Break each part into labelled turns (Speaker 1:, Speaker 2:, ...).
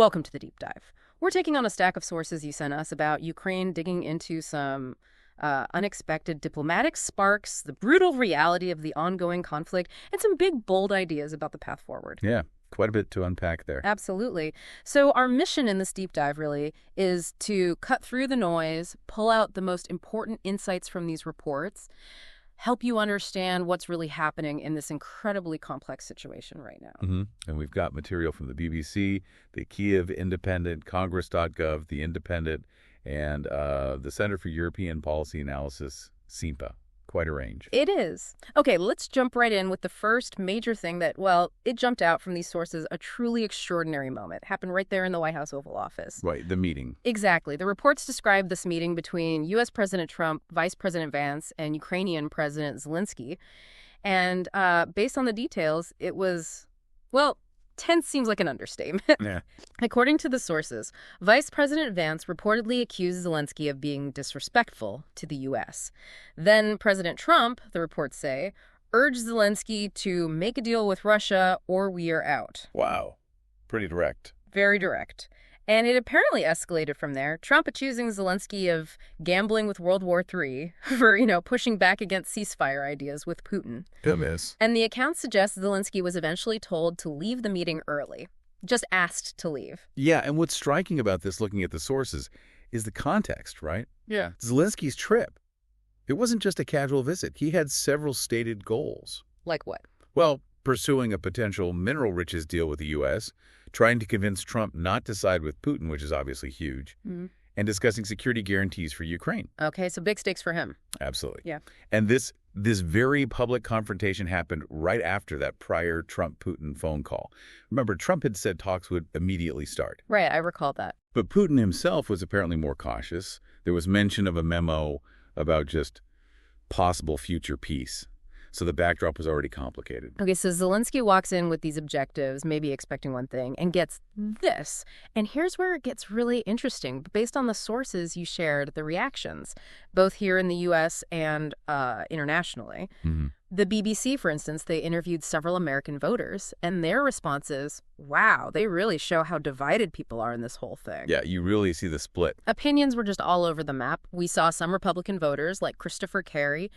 Speaker 1: Welcome to the deep dive. We're taking on a stack of sources you sent us about Ukraine digging into some unexpected diplomatic sparks, the brutal reality of the ongoing conflict, and some big, bold ideas about the path forward.
Speaker 2: Yeah, quite a bit to unpack there.
Speaker 1: Absolutely. So our mission in this deep dive really is to cut through the noise, pull out the most important insights from these reports, help you understand what's really happening in this incredibly complex situation right now.
Speaker 2: And we've got material from the BBC, the Kyiv Independent, Congress.gov, the Independent, and the Center for European Policy Analysis, CEPA. Quite a range.
Speaker 1: It is. Okay, let's jump right in with the first major thing that, well, it jumped out from these sources, a truly extraordinary moment. Happened right there in the White House Oval Office.
Speaker 2: Right, the meeting.
Speaker 1: Exactly. The reports describe this meeting between U.S. President Trump, Vice President Vance, and Ukrainian President Zelenskyy. And based on the details, it was, well, tense seems like an understatement.
Speaker 2: Yeah.
Speaker 1: According to the sources, Vice President Vance reportedly accused Zelenskyy of being disrespectful to the U.S. Then President Trump, the reports say, urged Zelenskyy to make a deal with Russia or we are out.
Speaker 2: Wow. Pretty direct.
Speaker 1: Very direct. And it apparently escalated from there, Trump accusing Zelenskyy of gambling with World War III for, pushing back against ceasefire ideas with Putin.
Speaker 2: Goodness.
Speaker 1: And the account suggests Zelenskyy was eventually told to leave the meeting early, just asked to leave.
Speaker 2: Yeah, and what's striking about this, looking at the sources, is the context, right?
Speaker 1: Yeah.
Speaker 2: Zelenskyy's trip. It wasn't just a casual visit. He had several stated goals.
Speaker 1: Like what?
Speaker 2: Well, pursuing a potential mineral riches deal with the U.S., trying to convince Trump not to side with Putin, which is obviously huge, and discussing security guarantees for Ukraine.
Speaker 1: Okay, so big stakes for him.
Speaker 2: Absolutely.
Speaker 1: Yeah.
Speaker 2: And this very public confrontation happened right after that prior Trump-Putin phone call. Remember, Trump had said talks would immediately start.
Speaker 1: Right, I recall that.
Speaker 2: But Putin himself was apparently more cautious. There was mention of a memo about just possible future peace. So the backdrop was already complicated.
Speaker 1: Okay, so Zelenskyy walks in with these objectives, maybe expecting one thing, and gets this. And here's where it gets really interesting. Based on the sources you shared, the reactions, both here in the U.S. and internationally. The BBC, for instance, they interviewed several American voters, and their responses, wow, they really show how divided people are in this whole thing.
Speaker 2: Yeah, you really see the split.
Speaker 1: Opinions were just all over the map. We saw some Republican voters, like Christopher Carey.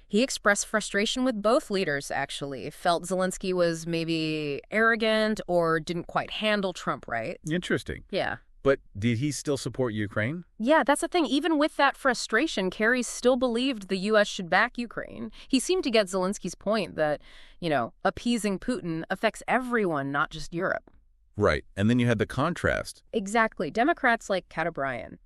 Speaker 1: He expressed frustration with both leaders, actually. Felt Zelenskyy was maybe arrogant or didn't quite handle Trump right.
Speaker 2: Interesting.
Speaker 1: Yeah.
Speaker 2: But did he still support Ukraine?
Speaker 1: Yeah, that's the thing. Even with that frustration, Kerry still believed the U.S. should back Ukraine. He seemed to get Zelenskyy's point that, appeasing Putin affects everyone, not just Europe.
Speaker 2: Right. And then you had the contrast.
Speaker 1: Exactly. Democrats like Kat O'Brien.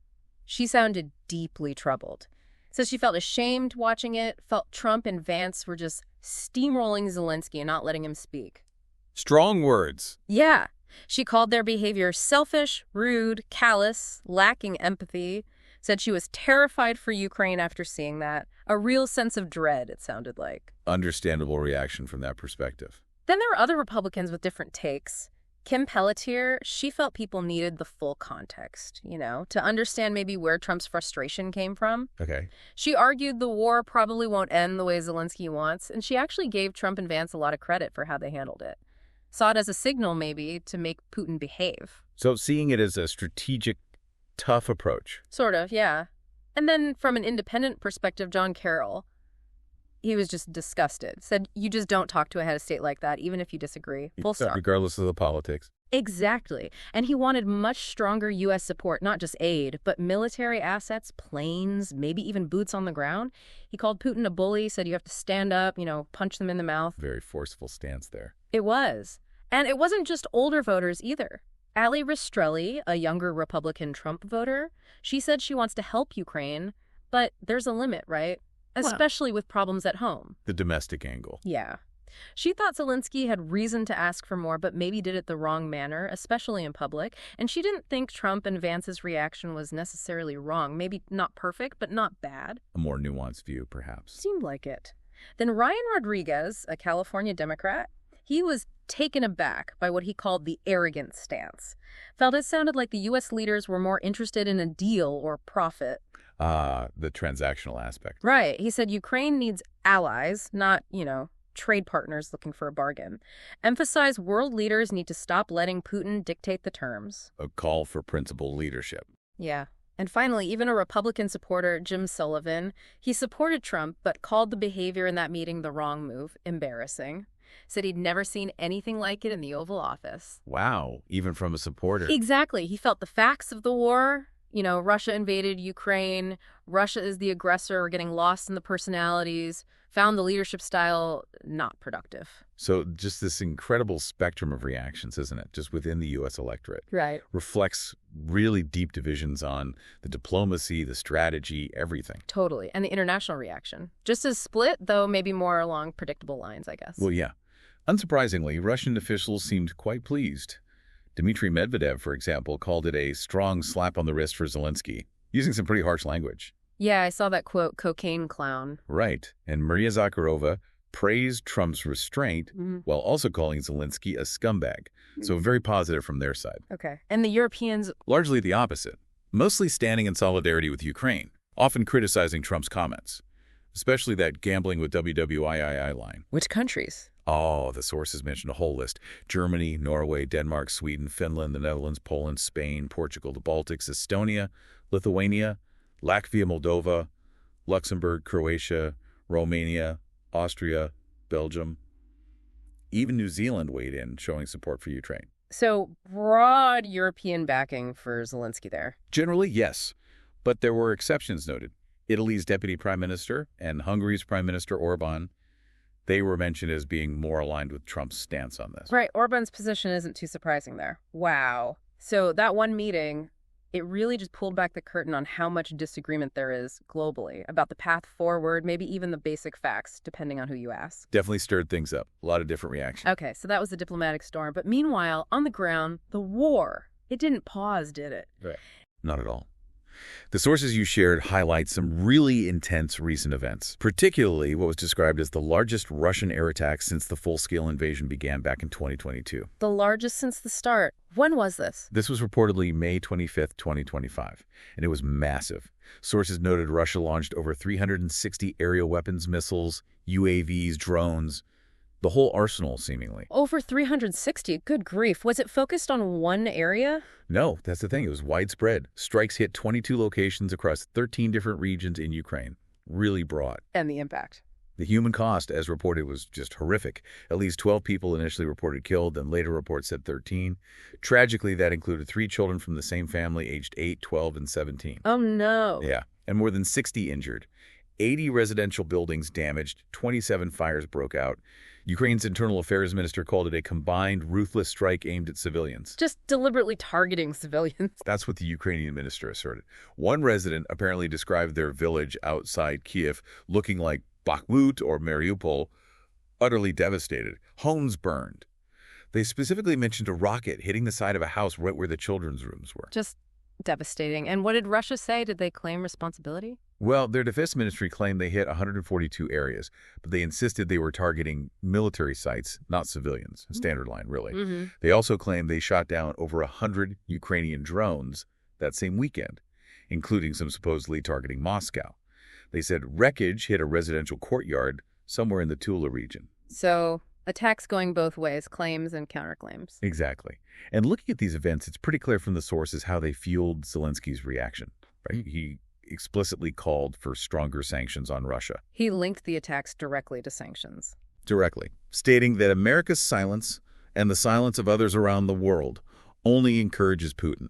Speaker 1: She sounded deeply troubled. Says she felt ashamed watching it, felt Trump and Vance were just steamrolling Zelenskyy and not letting him speak.
Speaker 2: Strong words.
Speaker 1: Yeah. She called their behavior selfish, rude, callous, lacking empathy. Said she was terrified for Ukraine after seeing that. A real sense of dread, it sounded like.
Speaker 2: Understandable reaction from that perspective.
Speaker 1: Then there were other Republicans with different takes. Kim Pelletier, she felt people needed the full context, to understand maybe where Trump's frustration came from.
Speaker 2: Okay.
Speaker 1: She argued the war probably won't end the way Zelenskyy wants, and she actually gave Trump and Vance a lot of credit for how they handled it. Saw it as a signal, maybe, to make Putin behave.
Speaker 2: So seeing it as a strategic, tough approach.
Speaker 1: Sort of, yeah. And then from an independent perspective, John Carroll, he was just disgusted. Said, you just don't talk to a head of state like that, even if you disagree. Full stop.
Speaker 2: Regardless of the politics.
Speaker 1: Exactly. And he wanted much stronger U.S. support, not just aid, but military assets, planes, maybe even boots on the ground. He called Putin a bully, said you have to stand up, punch them in the mouth.
Speaker 2: Very forceful stance there.
Speaker 1: It was. And it wasn't just older voters either. Ali Rastrelli, a younger Republican Trump voter, she said she wants to help Ukraine, but there's a limit, right? Especially with problems at home.
Speaker 2: The domestic angle.
Speaker 1: Yeah. She thought Zelenskyy had reason to ask for more, but maybe did it the wrong manner, especially in public. And she didn't think Trump and Vance's reaction was necessarily wrong. Maybe not perfect, but not bad.
Speaker 2: A more nuanced view, perhaps.
Speaker 1: Seemed like it. Then Ryan Rodriguez, a California Democrat, he was taken aback by what he called the arrogant stance. Felt it sounded like the U.S. leaders were more interested in a deal or profit.
Speaker 2: The transactional aspect.
Speaker 1: Right. He said Ukraine needs allies, not, trade partners looking for a bargain. Emphasize world leaders need to stop letting Putin dictate the terms.
Speaker 2: A call for principled leadership.
Speaker 1: Yeah. And finally, even a Republican supporter, Jim Sullivan, he supported Trump but called the behavior in that meeting the wrong move, embarrassing. Said he'd never seen anything like it in the Oval Office.
Speaker 2: Wow, even from a supporter.
Speaker 1: Exactly. He felt the facts of the war. You know, Russia invaded Ukraine. Russia is the aggressor. We're getting lost in the personalities. Found the leadership style not productive.
Speaker 2: So just this incredible spectrum of reactions, isn't it? Just within the U.S. electorate.
Speaker 1: Right.
Speaker 2: Reflects really deep divisions on the diplomacy, the strategy, everything.
Speaker 1: Totally. And the international reaction. Just as split, though maybe more along predictable lines, I guess.
Speaker 2: Well, yeah. Unsurprisingly, Russian officials seemed quite pleased. Dmitry Medvedev, for example, called it a strong slap on the wrist for Zelenskyy, using some pretty harsh language.
Speaker 1: Yeah, I saw that quote, cocaine clown.
Speaker 2: Right. And Maria Zakharova praised Trump's restraint while also calling Zelenskyy a scumbag. So very positive from their side.
Speaker 1: Okay. And the Europeans?
Speaker 2: Largely the opposite. Mostly standing in solidarity with Ukraine, often criticizing Trump's comments, especially that gambling with WWIII line.
Speaker 1: Which countries?
Speaker 2: Oh, the sources mentioned a whole list. Germany, Norway, Denmark, Sweden, Finland, the Netherlands, Poland, Spain, Portugal, the Baltics, Estonia, Lithuania, Latvia, Moldova, Luxembourg, Croatia, Romania, Austria, Belgium. Even New Zealand weighed in, showing support for Ukraine.
Speaker 1: So broad European backing for Zelenskyy there.
Speaker 2: Generally, yes. But there were exceptions noted. Italy's deputy prime minister and Hungary's prime minister Orban, they were mentioned as being more aligned with Trump's stance on this.
Speaker 1: Right. Orban's position isn't too surprising there. Wow. So that one meeting, it really just pulled back the curtain on how much disagreement there is globally about the path forward, maybe even the basic facts, depending on who you ask.
Speaker 2: Definitely stirred things up. A lot of different reactions.
Speaker 1: Okay, so that was the diplomatic storm. But meanwhile, on the ground, the war, it didn't pause, did it?
Speaker 2: Right. Not at all. The sources you shared highlight some really intense recent events, particularly what was described as the largest Russian air attack since the full-scale invasion began back in 2022.
Speaker 1: The largest since the start. When was this?
Speaker 2: This was reportedly May 25th, 2025, and it was massive. Sources noted Russia launched over 360 aerial weapons missiles, UAVs, drones, the whole arsenal, seemingly.
Speaker 1: Over 360. Good grief. Was it focused on one area?
Speaker 2: No, that's the thing. It was widespread. Strikes hit 22 locations across 13 different regions in Ukraine. Really broad.
Speaker 1: And the impact.
Speaker 2: The human cost, as reported, was just horrific. At least 12 people initially reported killed, then later reports said 13. Tragically, that included 3 children from the same family, aged 8, 12, and 17.
Speaker 1: Oh, no.
Speaker 2: Yeah, and more than 60 injured. 80 residential buildings damaged, 27 fires broke out. Ukraine's internal affairs minister called it a combined, ruthless strike aimed at civilians.
Speaker 1: Just deliberately targeting civilians.
Speaker 2: That's what the Ukrainian minister asserted. One resident apparently described their village outside Kiev looking like Bakhmut or Mariupol, utterly devastated. Homes burned. They specifically mentioned a rocket hitting the side of a house right where the children's rooms were.
Speaker 1: Just devastating. And what did Russia say? Did they claim responsibility?
Speaker 2: Well, their defense ministry claimed they hit 142 areas, but they insisted they were targeting military sites, not civilians. A standard line, really. They also claimed they shot down over 100 Ukrainian drones that same weekend, including some supposedly targeting Moscow. They said wreckage hit a residential courtyard somewhere in the Tula region.
Speaker 1: So attacks going both ways, claims and counterclaims.
Speaker 2: Exactly. And looking at these events, it's pretty clear from the sources how they fueled Zelensky's reaction. Right? He explicitly called for stronger sanctions on Russia.
Speaker 1: He linked the attacks directly to sanctions.
Speaker 2: Directly, stating that America's silence and the silence of others around the world only encourages Putin.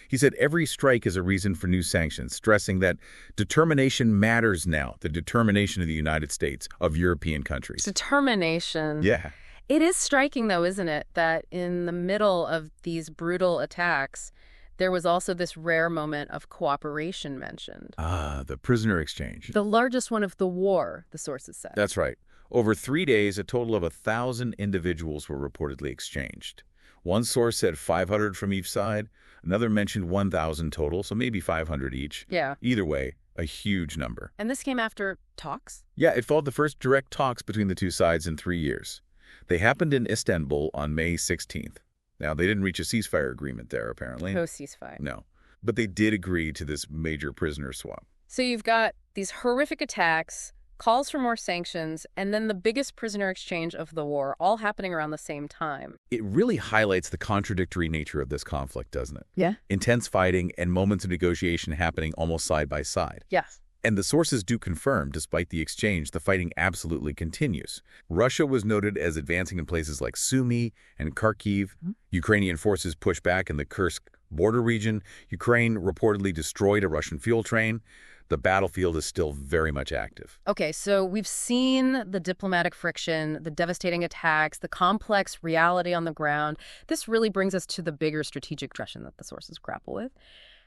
Speaker 2: He said every strike is a reason for new sanctions, stressing that determination matters now, the determination of the United States, of European countries.
Speaker 1: Determination.
Speaker 2: Yeah.
Speaker 1: It is striking, though, isn't it, that in the middle of these brutal attacks, there was also this rare moment of cooperation mentioned.
Speaker 2: Ah, the prisoner exchange.
Speaker 1: The largest one of the war, the sources said.
Speaker 2: That's right. Over 3 days, a total of 1,000 individuals were reportedly exchanged. One source said 500 from each side. Another mentioned 1,000 total, so maybe 500 each.
Speaker 1: Yeah.
Speaker 2: Either way, a huge number.
Speaker 1: And this came after talks?
Speaker 2: Yeah, it followed the first direct talks between the two sides in 3 years. They happened in Istanbul on May 16th. Now, they didn't reach a ceasefire agreement there, apparently.
Speaker 1: No ceasefire.
Speaker 2: No. But they did agree to this major prisoner swap.
Speaker 1: So you've got these horrific attacks, calls for more sanctions, and then the biggest prisoner exchange of the war, all happening around the same time.
Speaker 2: It really highlights the contradictory nature of this conflict, doesn't it?
Speaker 1: Yeah.
Speaker 2: Intense fighting and moments of negotiation happening almost side by side.
Speaker 1: Yes.
Speaker 2: And the sources do confirm, despite the exchange, the fighting absolutely continues. Russia was noted as advancing in places like Sumy and Kharkiv. Ukrainian forces pushed back in the Kursk border region. Ukraine reportedly destroyed a Russian fuel train. The battlefield is still very much active.
Speaker 1: Okay, so we've seen the diplomatic friction, the devastating attacks, the complex reality on the ground. This really brings us to the bigger strategic question that the sources grapple with.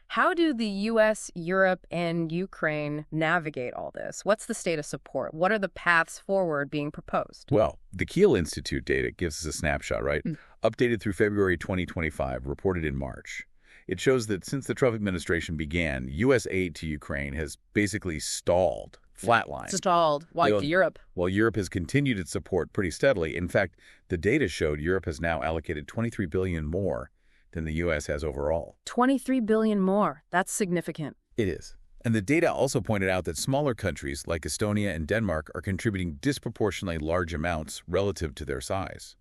Speaker 1: How do the U.S., Europe, and Ukraine navigate all this? What's the state of support? What are the paths forward being proposed?
Speaker 2: Well, the Kiel Institute data gives us a snapshot, right? Updated through February 2025, reported in March. It shows that since the Trump administration began, U.S. aid to Ukraine has basically stalled, flatlined.
Speaker 1: Stalled. Why to Europe?
Speaker 2: While Europe has continued its support pretty steadily. In fact, the data showed Europe has now allocated $23 billion more than the U.S. has overall.
Speaker 1: $23 billion more. That's significant.
Speaker 2: It is. And the data also pointed out that smaller countries like Estonia and Denmark are contributing disproportionately large amounts relative to their size.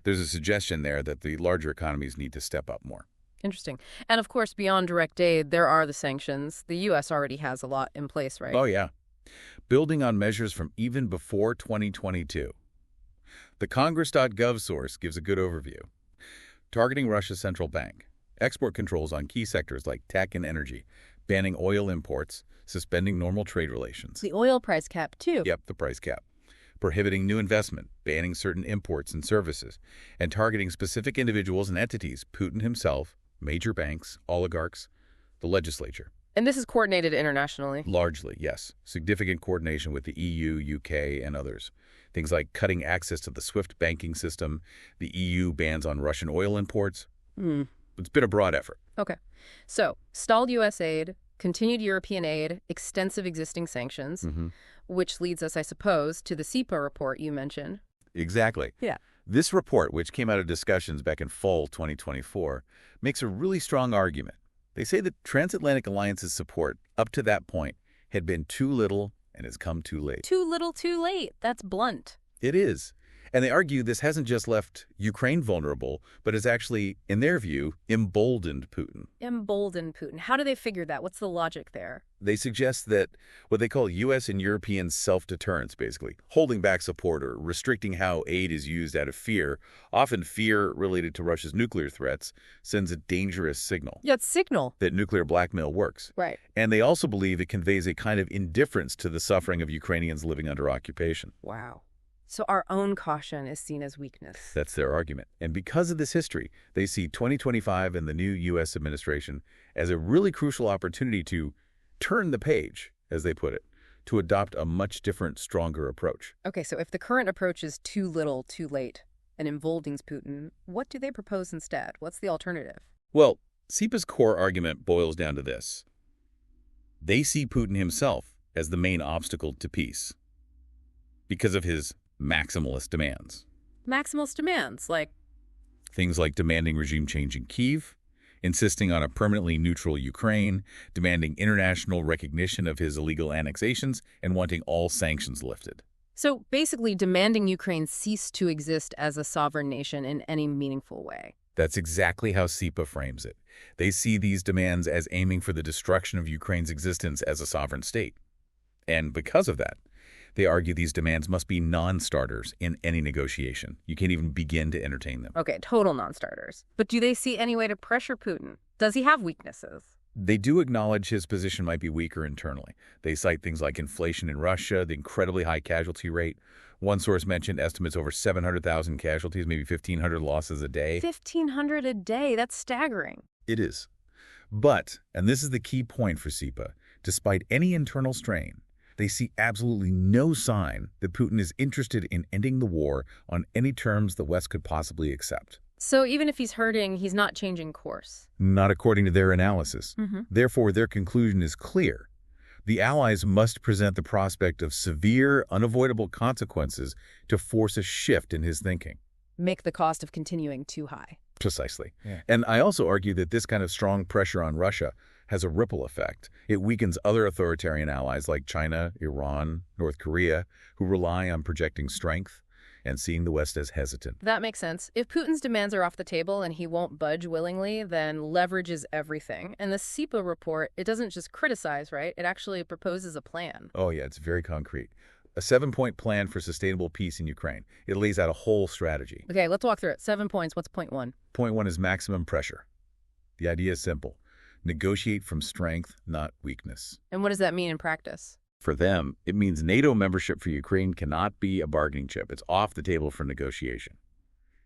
Speaker 2: There's a suggestion there that the larger economies need to step up more.
Speaker 1: Interesting. And of course, beyond direct aid, there are the sanctions. The U.S. already has a lot in place, right?
Speaker 2: Oh, yeah. Building on measures from even before 2022. The Congress.gov source gives a good overview. Targeting Russia's central bank, export controls on key sectors like tech and energy, banning oil imports, suspending normal trade relations.
Speaker 1: The oil price cap, too.
Speaker 2: Yep, the price cap. Prohibiting new investment, banning certain imports and services, and targeting specific individuals and entities, Putin himself, major banks, oligarchs, the legislature.
Speaker 1: And this is coordinated internationally?
Speaker 2: Largely, yes. Significant coordination with the EU, UK, and others. Things like cutting access to the SWIFT banking system, the EU bans on Russian oil imports. It's been a broad effort.
Speaker 1: Okay. So, stalled U.S. aid, continued European aid, extensive existing sanctions, which leads us, I suppose, to the CEPA report you mentioned.
Speaker 2: Exactly.
Speaker 1: Yeah.
Speaker 2: This report, which came out of discussions back in fall 2024, makes a really strong argument. They say that transatlantic alliance's support up to that point had been too little and has come too late.
Speaker 1: Too little, too late. That's blunt.
Speaker 2: It is. And they argue this hasn't just left Ukraine vulnerable, but has actually, in their view, emboldened Putin.
Speaker 1: Emboldened Putin. How do they figure that? What's the logic there?
Speaker 2: They suggest that what they call U.S. and European self-deterrence, basically, holding back support or restricting how aid is used out of fear, often fear related to Russia's nuclear threats, sends a dangerous signal.
Speaker 1: Yeah, it's signal.
Speaker 2: That nuclear blackmail works.
Speaker 1: Right.
Speaker 2: And they also believe it conveys a kind of indifference to the suffering of Ukrainians living under occupation.
Speaker 1: Wow. So our own caution is seen as weakness.
Speaker 2: That's their argument. And because of this history, they see 2025 and the new U.S. administration as a really crucial opportunity to turn the page, as they put it, to adopt a much different, stronger approach.
Speaker 1: Okay, so if the current approach is too little, too late, and emboldens Putin, what do they propose instead? What's the alternative?
Speaker 2: Well, CEPA's core argument boils down to this. They see Putin himself as the main obstacle to peace because of his maximalist demands.
Speaker 1: Maximalist demands, like?
Speaker 2: Things like demanding regime change in Kyiv, insisting on a permanently neutral Ukraine, demanding international recognition of his illegal annexations, and wanting all sanctions lifted.
Speaker 1: So basically demanding Ukraine cease to exist as a sovereign nation in any meaningful way.
Speaker 2: That's exactly how CEPA frames it. They see these demands as aiming for the destruction of Ukraine's existence as a sovereign state. And because of that, they argue these demands must be non-starters in any negotiation. You can't even begin to entertain them.
Speaker 1: Okay, total non-starters. But do they see any way to pressure Putin? Does he have weaknesses?
Speaker 2: They do acknowledge his position might be weaker internally. They cite things like inflation in Russia, the incredibly high casualty rate. One source mentioned estimates over 700,000 casualties, maybe 1,500 losses a day.
Speaker 1: 1,500 a day? That's staggering.
Speaker 2: It is. But, and this is the key point for CEPA, despite any internal strain, they see absolutely no sign that Putin is interested in ending the war on any terms the West could possibly accept.
Speaker 1: So even if he's hurting, he's not changing course?
Speaker 2: Not according to their analysis. Therefore, their conclusion is clear. The Allies must present the prospect of severe, unavoidable consequences to force a shift in his thinking.
Speaker 1: Make the cost of continuing too high.
Speaker 2: Precisely. Yeah. And I also argue that this kind of strong pressure on Russia has a ripple effect. It weakens other authoritarian allies like China, Iran, North Korea, who rely on projecting strength and seeing the West as hesitant.
Speaker 1: That makes sense. If Putin's demands are off the table and he won't budge willingly, then leverage is everything. And the SIPA report, it doesn't just criticize, right? It actually proposes a plan.
Speaker 2: Oh, yeah, it's very concrete. A 7-point plan for sustainable peace in Ukraine. It lays out a whole strategy.
Speaker 1: Okay, let's walk through it. 7 points. What's point 1?
Speaker 2: Point 1 is maximum pressure. The idea is simple. Negotiate from strength, not weakness.
Speaker 1: And what does that mean in practice?
Speaker 2: For them, it means NATO membership for Ukraine cannot be a bargaining chip. It's off the table for negotiation.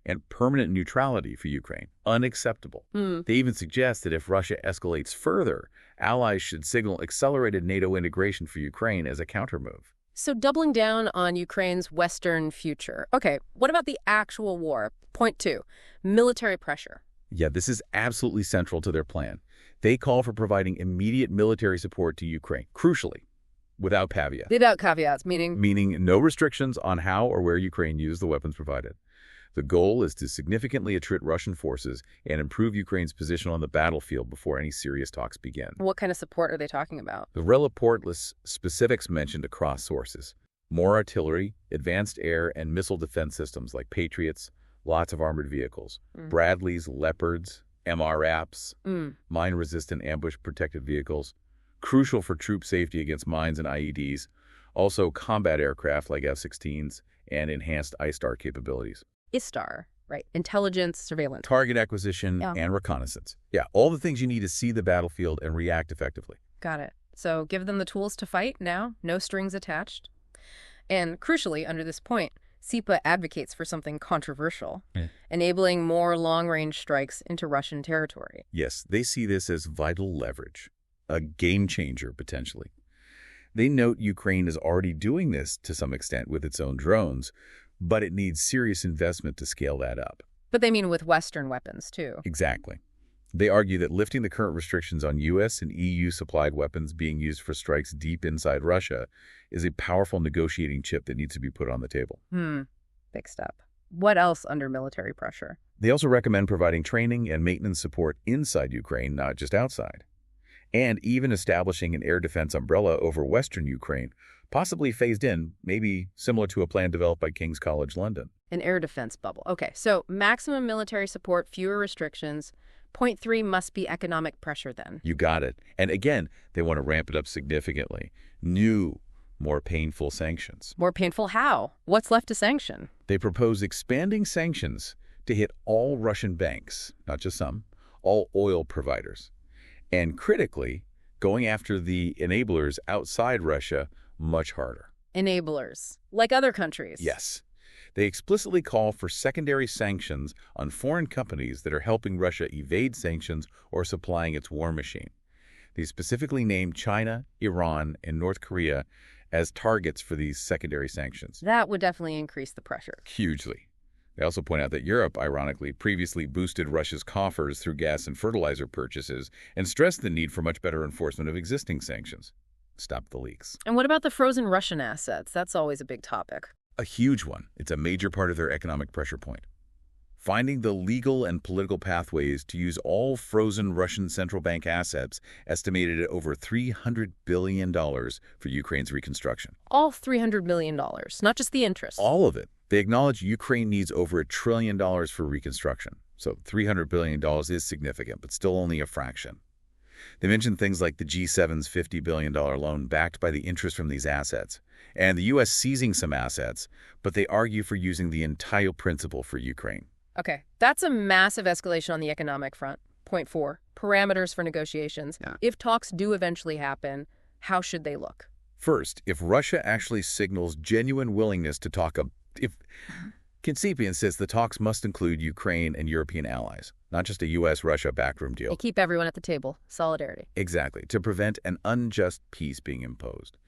Speaker 2: And permanent neutrality for Ukraine, unacceptable. They even suggest that if Russia escalates further, allies should signal accelerated NATO integration for Ukraine as a countermove.
Speaker 1: So doubling down on Ukraine's Western future. Okay, what about the actual war? Point 2, military pressure.
Speaker 2: Yeah, this is absolutely central to their plan. They call for providing immediate military support to Ukraine, crucially, without caveats.
Speaker 1: Without caveats, meaning?
Speaker 2: Meaning no restrictions on how or where Ukraine used the weapons provided. The goal is to significantly attrit Russian forces and improve Ukraine's position on the battlefield before any serious talks begin.
Speaker 1: What kind of support are they talking about?
Speaker 2: The report lists specifics mentioned across sources. More artillery, advanced air and missile defense systems like Patriots, lots of armored vehicles, Bradleys, Leopards, MRAPs, mine-resistant ambush-protected vehicles, crucial for troop safety against mines and IEDs, also combat aircraft like F-16s, and enhanced ISTAR capabilities.
Speaker 1: ISTAR, right? Intelligence, surveillance.
Speaker 2: Target acquisition and reconnaissance. Yeah, all the things you need to see the battlefield and react effectively.
Speaker 1: Got it. So give them the tools to fight now, no strings attached. And crucially, under this point, SIPA advocates for something controversial, enabling more long-range strikes into Russian territory.
Speaker 2: Yes, they see this as vital leverage, a game changer potentially. They note Ukraine is already doing this to some extent with its own drones, but it needs serious investment to scale that up.
Speaker 1: But they mean with Western weapons, too.
Speaker 2: Exactly. They argue that lifting the current restrictions on U.S. and EU-supplied weapons being used for strikes deep inside Russia is a powerful negotiating chip that needs to be put on the table.
Speaker 1: Big step. What else under military pressure?
Speaker 2: They also recommend providing training and maintenance support inside Ukraine, not just outside. And even establishing an air defense umbrella over Western Ukraine, possibly phased in, maybe similar to a plan developed by King's College London.
Speaker 1: An air defense bubble. Okay, so maximum military support, fewer restrictions. Point 3 must be economic pressure then.
Speaker 2: You got it. And again, they want to ramp it up significantly. New, more painful sanctions.
Speaker 1: More painful how? What's left to sanction?
Speaker 2: They propose expanding sanctions to hit all Russian banks, not just some, all oil providers. And critically, going after the enablers outside Russia much harder.
Speaker 1: Enablers, like other countries.
Speaker 2: Yes. They explicitly call for secondary sanctions on foreign companies that are helping Russia evade sanctions or supplying its war machine. They specifically name China, Iran, and North Korea as targets for these secondary sanctions.
Speaker 1: That would definitely increase the pressure.
Speaker 2: Hugely. They also point out that Europe, ironically, previously boosted Russia's coffers through gas and fertilizer purchases and stressed the need for much better enforcement of existing sanctions. Stop the leaks.
Speaker 1: And what about the frozen Russian assets? That's always a big topic.
Speaker 2: A huge one. It's a major part of their economic pressure point. Finding the legal and political pathways to use all frozen Russian central bank assets estimated at over $300 billion for Ukraine's reconstruction.
Speaker 1: All $300 million, not just the interest.
Speaker 2: All of it. They acknowledge Ukraine needs over $1 trillion for reconstruction. So $300 billion is significant, but still only a fraction. They mention things like the G7's $50 billion loan backed by the interest from these assets, and the U.S. seizing some assets, but they argue for using the entire principle for Ukraine.
Speaker 1: Okay, that's a massive escalation on the economic front. Point 4, parameters for negotiations. If talks do eventually happen, how should they look?
Speaker 2: First, if Russia actually signals genuine willingness to talk, Kinsipi insists the talks must include Ukraine and European allies, not just a U.S.-Russia backroom deal.
Speaker 1: They keep everyone at the table. Solidarity.
Speaker 2: Exactly, to prevent an unjust peace being imposed.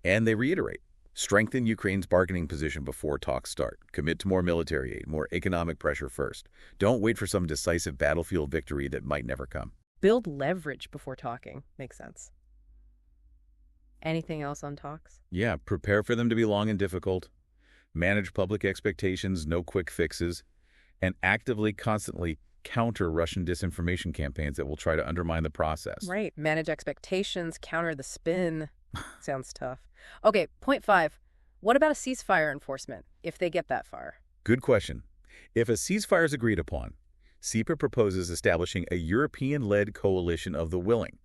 Speaker 2: And they reiterate, strengthen Ukraine's bargaining position before talks start. Commit to more military aid, more economic pressure first. Don't wait for some decisive battlefield victory that might never come.
Speaker 1: Build leverage before talking. Makes sense. Anything else on talks?
Speaker 2: Yeah, prepare for them to be long and difficult. Manage public expectations, no quick fixes, and actively, constantly counter Russian disinformation campaigns that will try to undermine the process.
Speaker 1: Right. Manage expectations, counter the spin. Sounds tough. Okay, point 5. What about a ceasefire enforcement, if they get that far?
Speaker 2: Good question. If a ceasefire is agreed upon, SEPA proposes establishing a European-led coalition of the willing.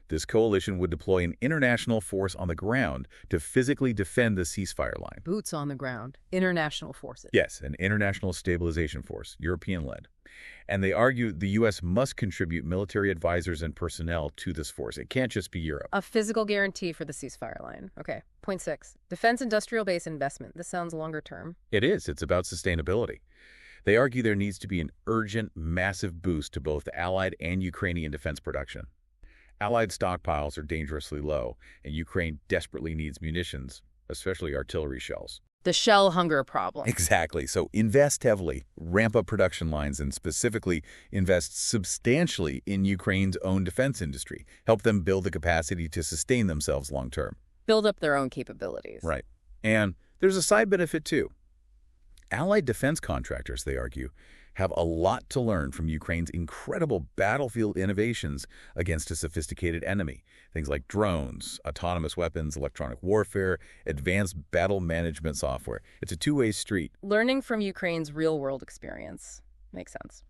Speaker 2: This coalition would deploy an international force on the ground to physically defend the ceasefire line.
Speaker 1: Boots on the ground. International forces.
Speaker 2: Yes, an international stabilization force, European-led. And they argue the U.S. must contribute military advisors and personnel to this force. It can't just be Europe.
Speaker 1: A physical guarantee for the ceasefire line. Okay. Point 6. Defense industrial base investment. This sounds longer term.
Speaker 2: It is. It's about sustainability. They argue there needs to be an urgent, massive boost to both Allied and Ukrainian defense production. Allied stockpiles are dangerously low, and Ukraine desperately needs munitions, especially artillery shells.
Speaker 1: The shell hunger problem.
Speaker 2: Exactly. So invest heavily, ramp up production lines, and specifically invest substantially in Ukraine's own defense industry. Help them build the capacity to sustain themselves long term.
Speaker 1: Build up their own capabilities.
Speaker 2: Right. And there's a side benefit, too. Allied defense contractors, they argue, have a lot to learn from Ukraine's incredible battlefield innovations against a sophisticated enemy. Things like drones, autonomous weapons, electronic warfare, advanced battle management software. It's a two-way street.
Speaker 1: Learning from Ukraine's real-world experience. Makes sense.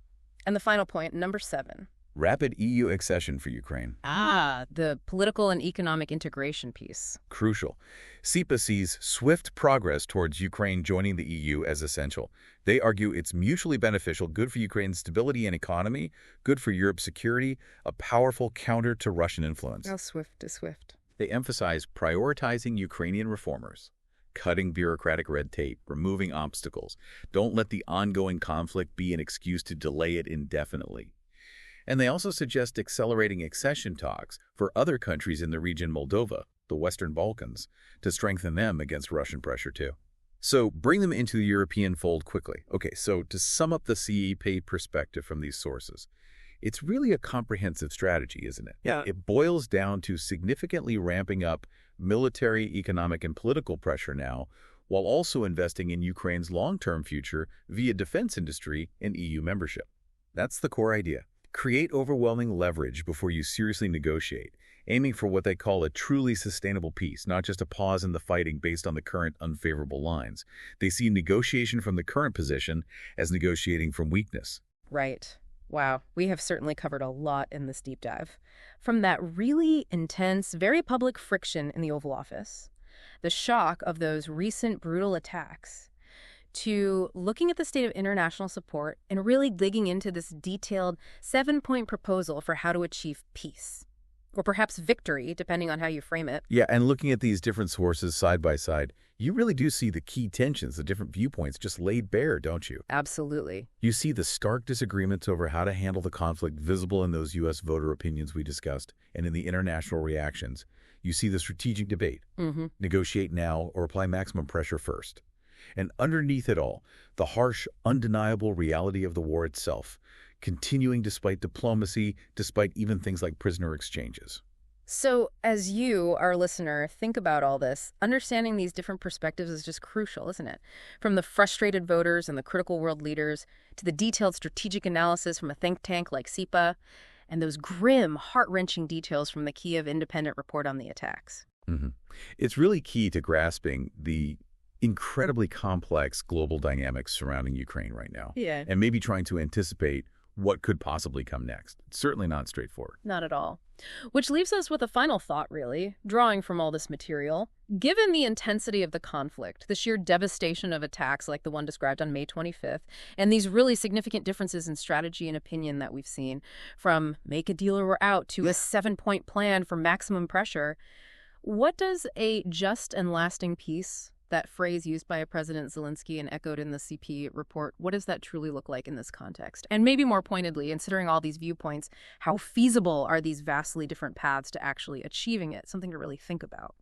Speaker 1: And the final point, number 7.
Speaker 2: Rapid EU accession for Ukraine.
Speaker 1: The political and economic integration piece.
Speaker 2: Crucial. SEPA sees swift progress towards Ukraine joining the EU as essential. They argue it's mutually beneficial, good for Ukraine's stability and economy, good for Europe's security, a powerful counter to Russian influence.
Speaker 1: How swift is swift?
Speaker 2: They emphasize prioritizing Ukrainian reformers, cutting bureaucratic red tape, removing obstacles. Don't let the ongoing conflict be an excuse to delay it indefinitely. And they also suggest accelerating accession talks for other countries in the region, Moldova, the Western Balkans, to strengthen them against Russian pressure too. So bring them into the European fold quickly. Okay, so to sum up the CEP perspective from these sources, it's really a comprehensive strategy, isn't it?
Speaker 3: Yeah.
Speaker 2: It boils down to significantly ramping up military, economic, and political pressure now, while also investing in Ukraine's long-term future via defense industry and EU membership. That's the core idea. Create overwhelming leverage before you seriously negotiate, aiming for what they call a truly sustainable peace, not just a pause in the fighting based on the current unfavorable lines. They see negotiation from the current position as negotiating from weakness.
Speaker 1: Right. Wow. We have certainly covered a lot in this deep dive. From that really intense, very public friction in the Oval Office, the shock of those recent brutal attacks, to looking at the state of international support and really digging into this detailed 7-point proposal for how to achieve peace. Or perhaps victory, depending on how you frame it.
Speaker 2: Yeah, and looking at these different sources side by side, you really do see the key tensions, the different viewpoints just laid bare, don't you?
Speaker 1: Absolutely.
Speaker 2: You see the stark disagreements over how to handle the conflict visible in those U.S. voter opinions we discussed and in the international reactions. You see the strategic debate. Negotiate now or apply maximum pressure first. And underneath it all, the harsh, undeniable reality of the war itself, continuing despite diplomacy, despite even things like prisoner exchanges.
Speaker 1: So as you, our listener, think about all this, understanding these different perspectives is just crucial, isn't it? From the frustrated voters and the critical world leaders to the detailed strategic analysis from a think tank like SEPA and those grim, heart-wrenching details from the Kyiv Independent Report on the attacks.
Speaker 2: It's really key to grasping the incredibly complex global dynamics surrounding Ukraine right now.
Speaker 1: Yeah.
Speaker 2: And maybe trying to anticipate what could possibly come next. It's certainly not straightforward.
Speaker 1: Not at all. Which leaves us with a final thought, really, drawing from all this material. Given the intensity of the conflict, the sheer devastation of attacks like the one described on May 25th, and these really significant differences in strategy and opinion that we've seen, from make a deal or we're out to a 7-point plan for maximum pressure, what does a just and lasting peace, that phrase used by President Zelenskyy and echoed in the CP report, what does that truly look like in this context? And maybe more pointedly, considering all these viewpoints, how feasible are these vastly different paths to actually achieving it? Something to really think about.